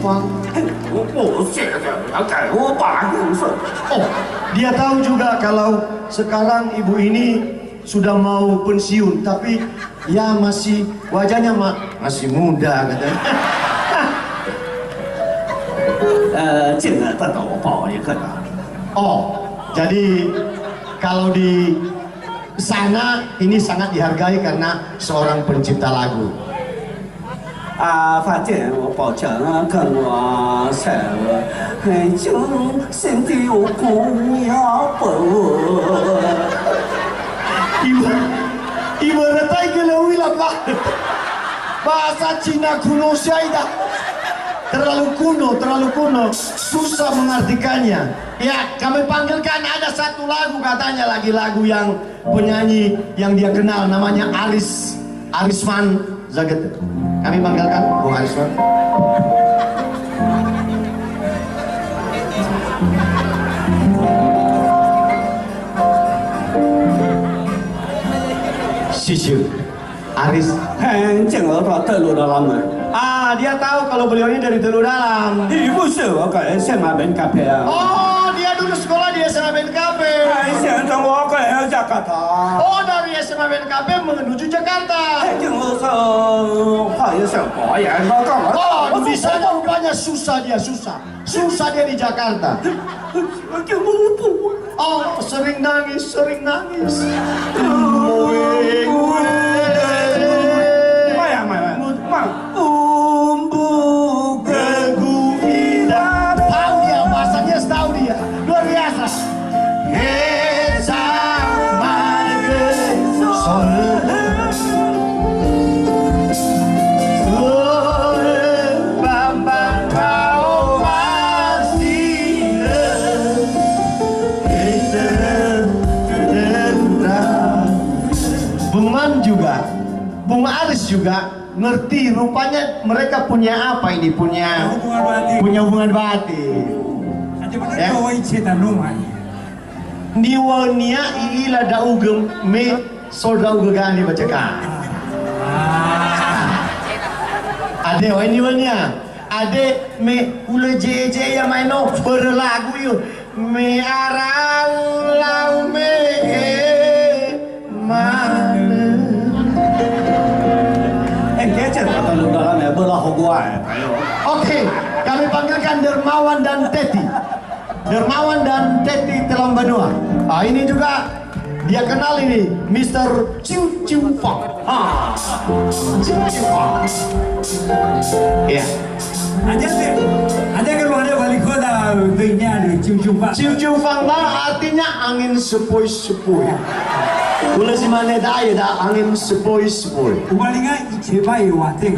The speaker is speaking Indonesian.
Fang. 我现在要改我爸用手。 Oh, dia tahu juga kalau sekarang ibu ini sudah mau pensiun, tapi ya masih wajahnya masih muda katanya. 这个得到报一个的。 Oh, jadi kalau di sana ini sangat dihargai karena seorang pencipta lagu. 反正我保证跟我说，就心底有苦要不。 Ibaratnya gelawilap lah. Bahasa Cina kuno syaidah. Terlalu kuno, susah mengartikannya. Ya, kami panggilkan ada satu lagu katanya lagi lagu yang penyanyi yang dia kenal namanya Arisman Zaget. Kami panggilkan Bung Arisman. Sisir Aris. 这个到德鲁的他们。 Dia tahu kalau beliau ini dari Teluk Dalam. 你不是我个SMA Ben Cafe 啊？ Oh, dia dulu sekolah di SMA BNKB. 现在我个Jakarta。 Oh, dari SMA BNKB menuju Jakarta. 这个是好像保研他干嘛？ Oh, di sana rupanya susah dia di Jakarta. Oh, sering nangis. Tahu dia, bahasanya tahu dia. Luar biasa. Bung Aris juga ngerti rupanya mereka punya apa ini punya hubungan batin. Ya. Niwania ila daugem me soldau gani bacakan. Ade wa niwania. Ade me ule jeje ya maino berlagu yuk. Me arau lau me mana. Oke, kami panggilkan Dermawan dan Teti. Dermawan dan Teti Telang Banua. Ini juga dia kenal ini Mr. Ciu Ciu Fang. Ciu Ciu Fang. Iya. Ada kalau ada balik kota dunia ada Ciu Fang. Ciu Fang lah artinya angin sepoi-sepoi. Boleh si mana daya dah angin sepoi-sepoi. Ubalinga icepai wating.